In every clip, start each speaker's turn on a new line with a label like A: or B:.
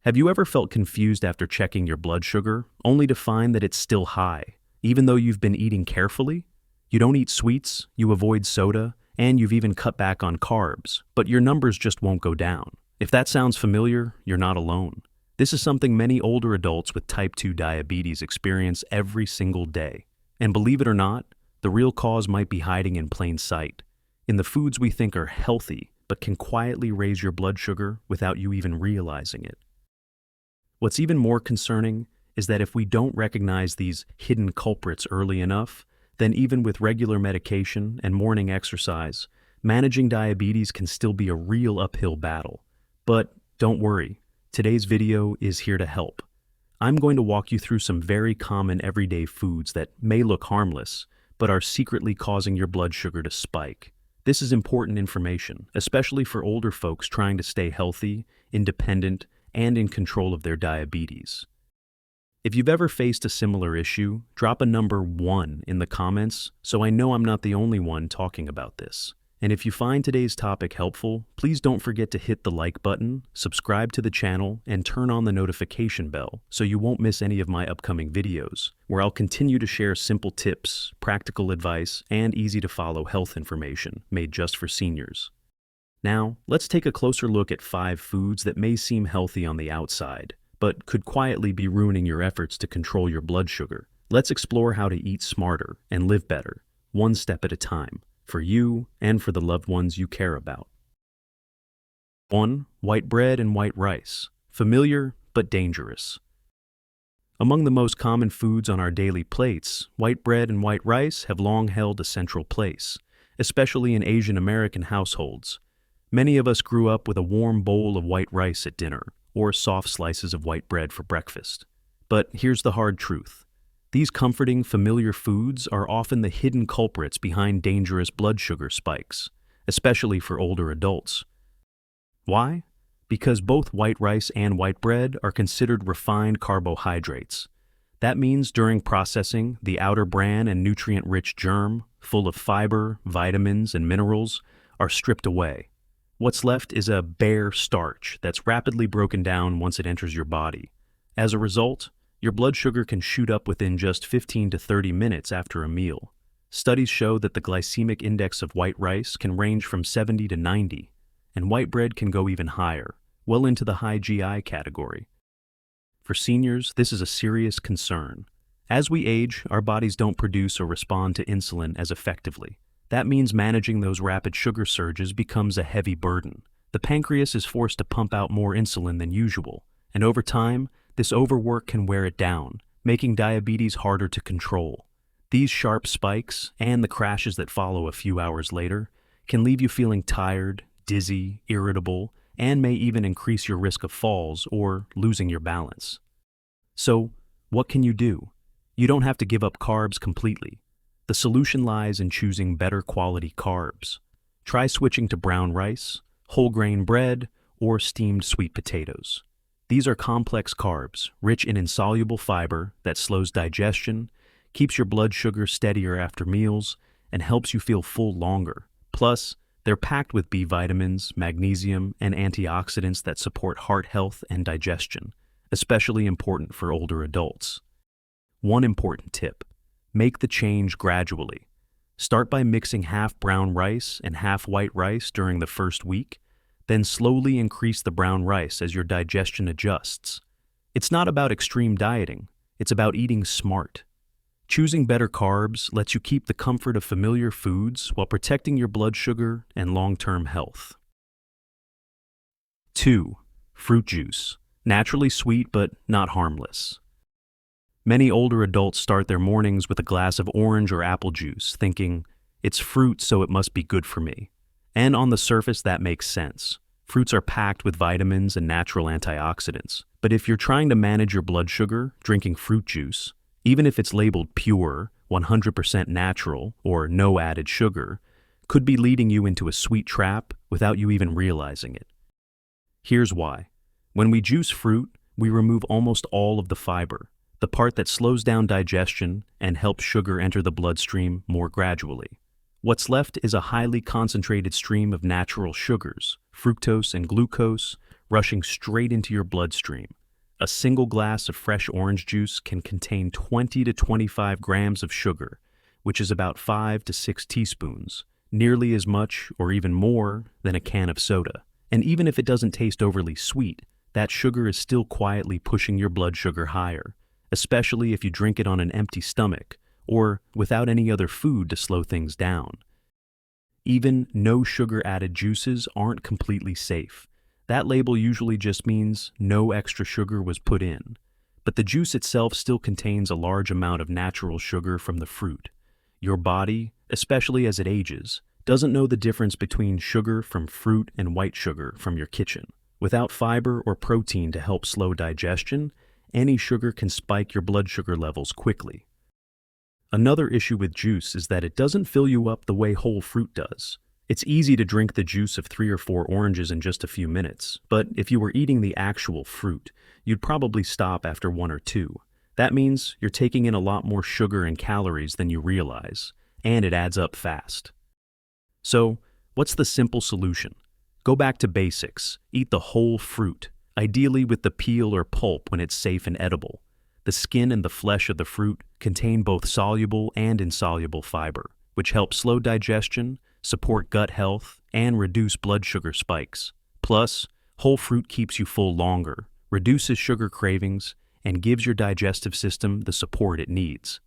A: Have you ever felt confused after checking your blood sugar, only to find that it's still high, even though you've been eating carefully? You don't eat sweets, you avoid soda, and you've even cut back on carbs, but your numbers just won't go down. If that sounds familiar, you're not alone. This is something many older adults with type 2 diabetes experience every single day. And believe it or not, the real cause might be hiding in plain sight, in the foods we think are healthy, but can quietly raise your blood sugar without you even realizing it. What's even more concerning is that if we don't recognize these hidden culprits early enough, then even with regular medication and morning exercise, managing diabetes can still be a real uphill battle. But don't worry, today's video is here to help. I'm going to walk you through some very common everyday foods that may look harmless, but are secretly causing your blood sugar to spike. This is important information, especially for older folks trying to stay healthy, independent, and in control of their diabetes. If you've ever faced a similar issue, drop a number 1 in the comments so I know I'm not the only one talking about this. And if you find today's topic helpful, please don't forget to hit the like button, subscribe to the channel, and turn on the notification bell so you won't miss any of my upcoming videos, where I'll continue to share simple tips, practical advice, and easy-to-follow health information made just for seniors. Now, let's take a closer look at 5 foods that may seem healthy on the outside, but could quietly be ruining your efforts to control your blood sugar. Let's explore how to eat smarter and live better, one step at a time, for you and for the loved ones you care about. 1. White bread and white rice. Familiar, but dangerous. Among the most common foods on our daily plates, white bread and white rice have long held a central place, especially in Asian American households. Many of us grew up with a warm bowl of white rice at dinner, or soft slices of white bread for breakfast. But here's the hard truth. These comforting, familiar foods are often the hidden culprits behind dangerous blood sugar spikes, especially for older adults. Why? Because both white rice and white bread are considered refined carbohydrates. That means during processing, the outer bran and nutrient-rich germ, full of fiber, vitamins, and minerals, are stripped away. What's left is a bare starch that's rapidly broken down once it enters your body. As a result, your blood sugar can shoot up within just 15 to 30 minutes after a meal. Studies show that the glycemic index of white rice can range from 70 to 90, and white bread can go even higher, well into the high GI category. For seniors, this is a serious concern. As we age, our bodies don't produce or respond to insulin as effectively. That means managing those rapid sugar surges becomes a heavy burden. The pancreas is forced to pump out more insulin than usual, and over time, this overwork can wear it down, making diabetes harder to control. These sharp spikes, and the crashes that follow a few hours later, can leave you feeling tired, dizzy, irritable, and may even increase your risk of falls or losing your balance. So, what can you do? You don't have to give up carbs completely. The solution lies in choosing better quality carbs. Try switching to brown rice, whole grain bread, or steamed sweet potatoes. These are complex carbs, rich in insoluble fiber that slows digestion, keeps your blood sugar steadier after meals, and helps you feel full longer. Plus, they're packed with B vitamins, magnesium, and antioxidants that support heart health and digestion, especially important for older adults. One important tip: make the change gradually. Start by mixing half brown rice and half white rice during the first week, then slowly increase the brown rice as your digestion adjusts. It's not about extreme dieting, it's about eating smart. Choosing better carbs lets you keep the comfort of familiar foods while protecting your blood sugar and long-term health. 2. Fruit juice. Naturally sweet but not harmless. Many older adults start their mornings with a glass of orange or apple juice, thinking, it's fruit so it must be good for me. And on the surface that makes sense. Fruits are packed with vitamins and natural antioxidants. But if you're trying to manage your blood sugar, drinking fruit juice, even if it's labeled pure, 100% natural, or no added sugar, could be leading you into a sweet trap without you even realizing it. Here's why. When we juice fruit, we remove almost all of the fiber, the part that slows down digestion and helps sugar enter the bloodstream more gradually. What's left is a highly concentrated stream of natural sugars, fructose and glucose, rushing straight into your bloodstream. A single glass of fresh orange juice can contain 20 to 25 grams of sugar, which is about 5 to 6 teaspoons, nearly as much or even more than a can of soda. And even if it doesn't taste overly sweet, that sugar is still quietly pushing your blood sugar higher, especially if you drink it on an empty stomach or without any other food to slow things down. Even no sugar-added juices aren't completely safe. That label usually just means no extra sugar was put in, but the juice itself still contains a large amount of natural sugar from the fruit. Your body, especially as it ages, doesn't know the difference between sugar from fruit and white sugar from your kitchen. Without fiber or protein to help slow digestion, any sugar can spike your blood sugar levels quickly. Another issue with juice is that it doesn't fill you up the way whole fruit does. It's easy to drink the juice of 3 or 4 oranges in just a few minutes, but if you were eating the actual fruit, you'd probably stop after 1 or 2. That means you're taking in a lot more sugar and calories than you realize, and it adds up fast. So, what's the simple solution? Go back to basics. Eat the whole fruit, ideally with the peel or pulp when it's safe and edible. The skin and the flesh of the fruit contain both soluble and insoluble fiber, which helps slow digestion, support gut health, and reduce blood sugar spikes. Plus, whole fruit keeps you full longer, reduces sugar cravings, and gives your digestive system the support it needs.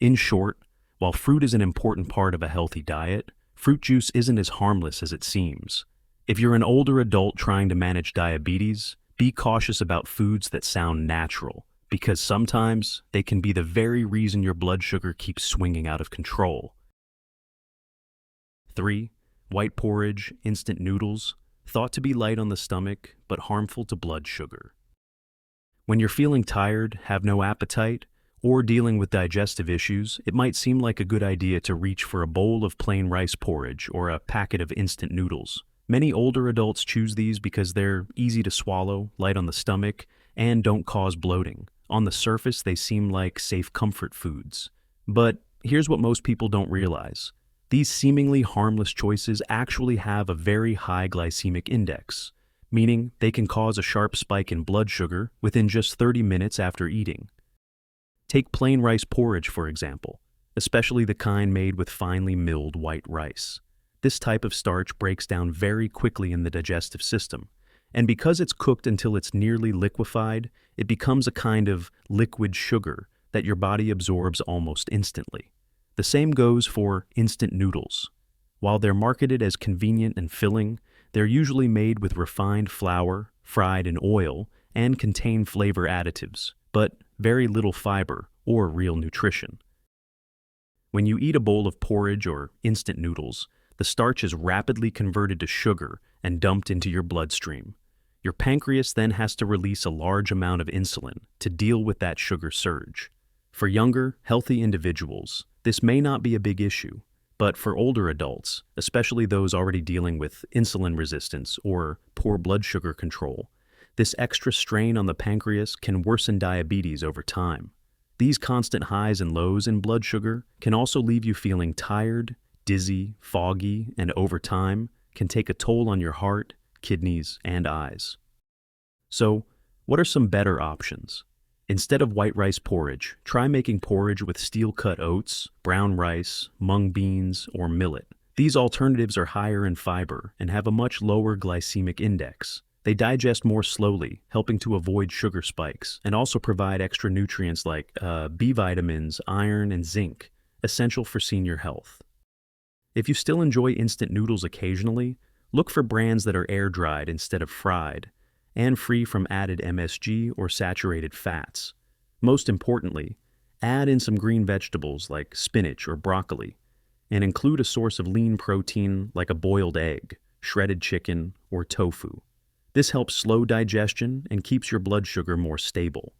A: In short, while fruit is an important part of a healthy diet, fruit juice isn't as harmless as it seems. If you're an older adult trying to manage diabetes, be cautious about foods that sound natural, because sometimes they can be the very reason your blood sugar keeps swinging out of control. 3. White porridge, instant noodles, thought to be light on the stomach, but harmful to blood sugar. When you're feeling tired, have no appetite, or dealing with digestive issues, it might seem like a good idea to reach for a bowl of plain rice porridge or a packet of instant noodles. Many older adults choose these because they're easy to swallow, light on the stomach, and don't cause bloating. On the surface, they seem like safe comfort foods. But here's what most people don't realize. These seemingly harmless choices actually have a very high glycemic index, meaning they can cause a sharp spike in blood sugar within just 30 minutes after eating. Take plain rice porridge, for example, especially the kind made with finely milled white rice. This type of starch breaks down very quickly in the digestive system, and because it's cooked until it's nearly liquefied, it becomes a kind of liquid sugar that your body absorbs almost instantly. The same goes for instant noodles. While they're marketed as convenient and filling, they're usually made with refined flour, fried in oil, and contain flavor additives, but very little fiber or real nutrition. When you eat a bowl of porridge or instant noodles, the starch is rapidly converted to sugar and dumped into your bloodstream. Your pancreas then has to release a large amount of insulin to deal with that sugar surge. For younger, healthy individuals, this may not be a big issue, but for older adults, especially those already dealing with insulin resistance or poor blood sugar control, this extra strain on the pancreas can worsen diabetes over time. These constant highs and lows in blood sugar can also leave you feeling tired, dizzy, foggy, and over time can take a toll on your heart, kidneys, and eyes. So, what are some better options? Instead of white rice porridge, try making porridge with steel-cut oats, brown rice, mung beans, or millet. These alternatives are higher in fiber and have a much lower glycemic index. They digest more slowly, helping to avoid sugar spikes, and also provide extra nutrients like B vitamins, iron, and zinc, essential for senior health. If you still enjoy instant noodles occasionally, look for brands that are air-dried instead of fried, and free from added MSG or saturated fats. Most importantly, add in some green vegetables like spinach or broccoli, and include a source of lean protein like a boiled egg, shredded chicken, or tofu. This helps slow digestion and keeps your blood sugar more stable.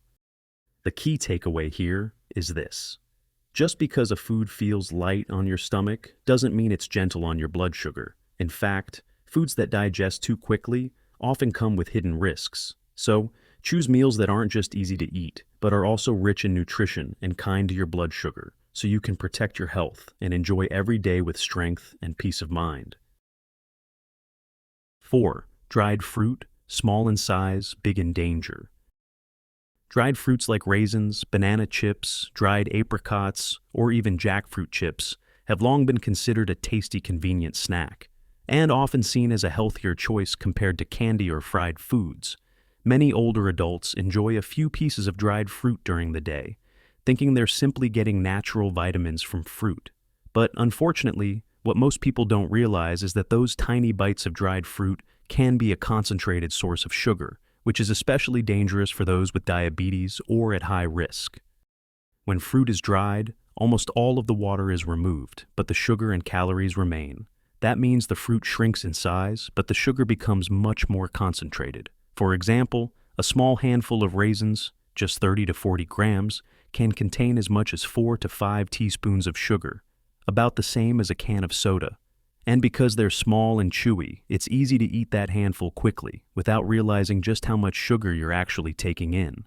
A: The key takeaway here is this. Just because a food feels light on your stomach doesn't mean it's gentle on your blood sugar. In fact, foods that digest too quickly often come with hidden risks. So, choose meals that aren't just easy to eat, but are also rich in nutrition and kind to your blood sugar, so you can protect your health and enjoy every day with strength and peace of mind. 4. Dried fruit, small in size, big in danger. Dried fruits like raisins, banana chips, dried apricots, or even jackfruit chips have long been considered a tasty, convenient snack, and often seen as a healthier choice compared to candy or fried foods. Many older adults enjoy a few pieces of dried fruit during the day, thinking they're simply getting natural vitamins from fruit. But unfortunately, what most people don't realize is that those tiny bites of dried fruit can be a concentrated source of sugar, which is especially dangerous for those with diabetes or at high risk. When fruit is dried, almost all of the water is removed, but the sugar and calories remain. That means the fruit shrinks in size, but the sugar becomes much more concentrated. For example, a small handful of raisins, just 30 to 40 grams, can contain as much as 4 to 5 teaspoons of sugar, about the same as a can of soda. And because they're small and chewy, it's easy to eat that handful quickly without realizing just how much sugar you're actually taking in.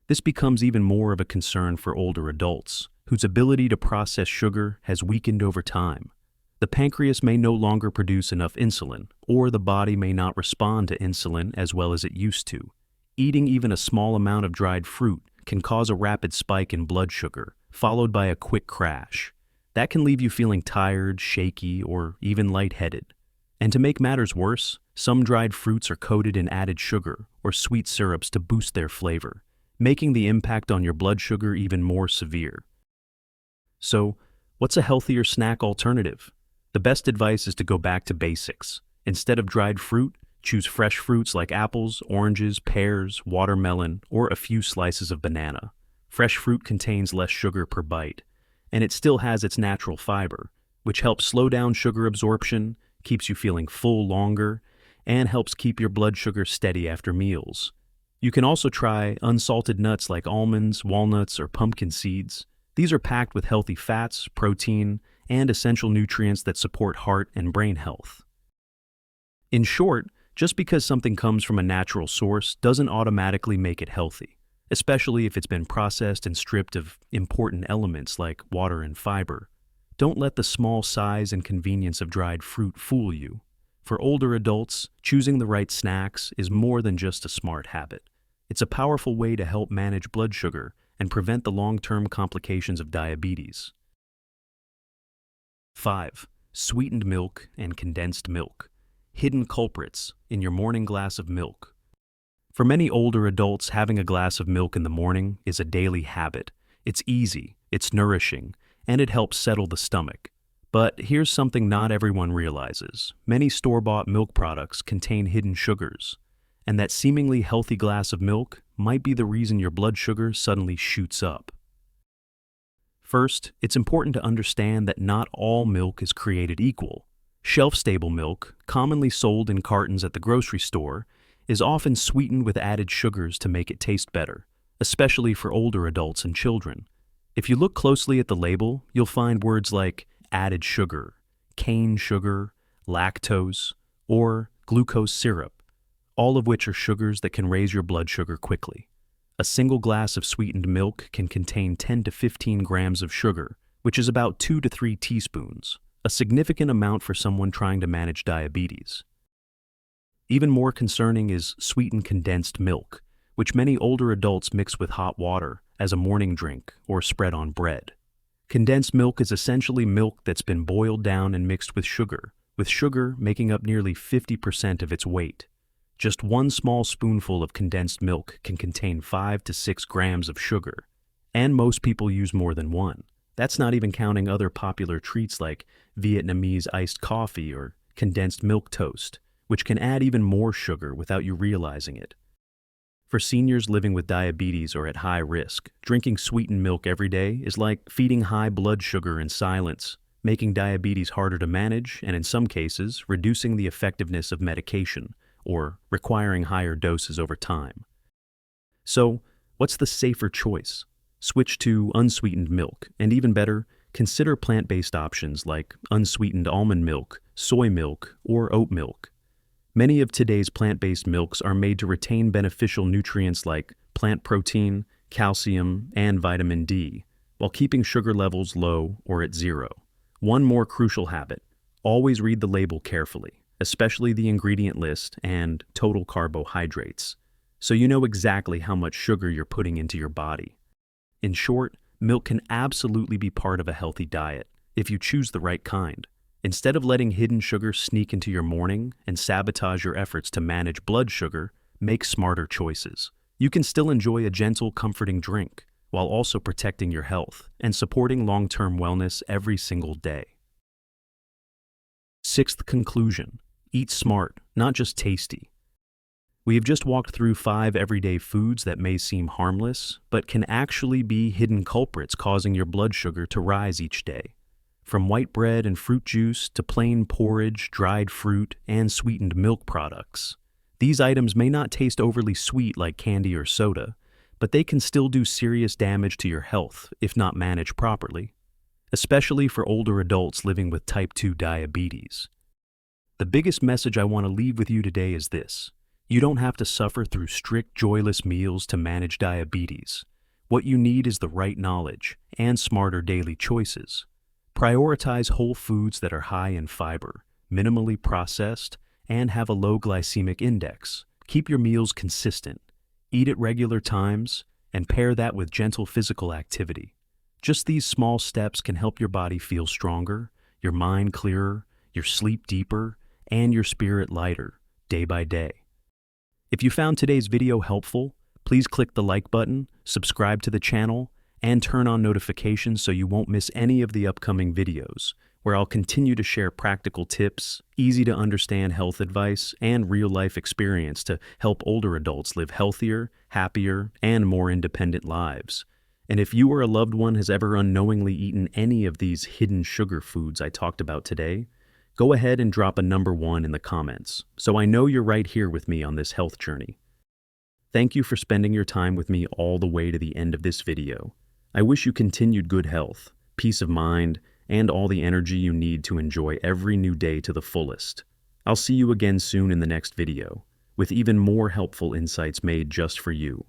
A: This becomes even more of a concern for older adults, whose ability to process sugar has weakened over time. The pancreas may no longer produce enough insulin, or the body may not respond to insulin as well as it used to. Eating even a small amount of dried fruit can cause a rapid spike in blood sugar, followed by a quick crash. That can leave you feeling tired, shaky, or even lightheaded. And to make matters worse, some dried fruits are coated in added sugar or sweet syrups to boost their flavor, making the impact on your blood sugar even more severe. So, what's a healthier snack alternative? The best advice is to go back to basics. Instead of dried fruit, choose fresh fruits like apples, oranges, pears, watermelon, or a few slices of banana. Fresh fruit contains less sugar per bite, and it still has its natural fiber, which helps slow down sugar absorption, keeps you feeling full longer, and helps keep your blood sugar steady after meals. You can also try unsalted nuts like almonds, walnuts, or pumpkin seeds. These are packed with healthy fats, protein, and essential nutrients that support heart and brain health. In short, just because something comes from a natural source doesn't automatically make it healthy, especially if it's been processed and stripped of important elements like water and fiber. Don't let the small size and convenience of dried fruit fool you. For older adults, choosing the right snacks is more than just a smart habit. It's a powerful way to help manage blood sugar and prevent the long-term complications of diabetes. 5. Sweetened milk and condensed milk. Hidden culprits in your morning glass of milk. For many older adults, having a glass of milk in the morning is a daily habit. It's easy, it's nourishing, and it helps settle the stomach. But here's something not everyone realizes. Many store-bought milk products contain hidden sugars, and that seemingly healthy glass of milk might be the reason your blood sugar suddenly shoots up. First, it's important to understand that not all milk is created equal. Shelf-stable milk, commonly sold in cartons at the grocery store, is often sweetened with added sugars to make it taste better, especially for older adults and children. If you look closely at the label, you'll find words like added sugar, cane sugar, lactose, or glucose syrup, all of which are sugars that can raise your blood sugar quickly. A single glass of sweetened milk can contain 10 to 15 grams of sugar, which is about 2 to 3 teaspoons, a significant amount for someone trying to manage diabetes. Even more concerning is sweetened condensed milk, which many older adults mix with hot water as a morning drink or spread on bread. Condensed milk is essentially milk that's been boiled down and mixed with sugar making up nearly 50% of its weight. Just one small spoonful of condensed milk can contain 5 to 6 grams of sugar, and most people use more than one. That's not even counting other popular treats like Vietnamese iced coffee or condensed milk toast, which can add even more sugar without you realizing it. For seniors living with diabetes or at high risk, drinking sweetened milk every day is like feeding high blood sugar in silence, making diabetes harder to manage and, in some cases, reducing the effectiveness of medication or requiring higher doses over time. So, what's the safer choice? Switch to unsweetened milk, and even better, consider plant-based options like unsweetened almond milk, soy milk, or oat milk. Many of today's plant-based milks are made to retain beneficial nutrients like plant protein, calcium, and vitamin D, while keeping sugar levels low or at zero. One more crucial habit: always read the label carefully, especially the ingredient list and total carbohydrates, so you know exactly how much sugar you're putting into your body. In short, milk can absolutely be part of a healthy diet if you choose the right kind. Instead of letting hidden sugar sneak into your morning and sabotage your efforts to manage blood sugar, make smarter choices. You can still enjoy a gentle, comforting drink while also protecting your health and supporting long-term wellness every single day. Sixth conclusion: eat smart, not just tasty. We have just walked through 5 everyday foods that may seem harmless, but can actually be hidden culprits causing your blood sugar to rise each day. From white bread and fruit juice to plain porridge, dried fruit, and sweetened milk products. These items may not taste overly sweet like candy or soda, but they can still do serious damage to your health if not managed properly, especially for older adults living with type 2 diabetes. The biggest message I want to leave with you today is this: you don't have to suffer through strict, joyless meals to manage diabetes. What you need is the right knowledge and smarter daily choices. Prioritize whole foods that are high in fiber, minimally processed, and have a low glycemic index. Keep your meals consistent, eat at regular times, and pair that with gentle physical activity. Just these small steps can help your body feel stronger, your mind clearer, your sleep deeper, and your spirit lighter, day by day. If you found today's video helpful, please click the like button, subscribe to the channel, and turn on notifications so you won't miss any of the upcoming videos, where I'll continue to share practical tips, easy-to-understand health advice, and real-life experience to help older adults live healthier, happier, and more independent lives. And if you or a loved one has ever unknowingly eaten any of these hidden sugar foods I talked about today, go ahead and drop a number 1 in the comments, so I know you're right here with me on this health journey. Thank you for spending your time with me all the way to the end of this video. I wish you continued good health, peace of mind, and all the energy you need to enjoy every new day to the fullest. I'll see you again soon in the next video, with even more helpful insights made just for you.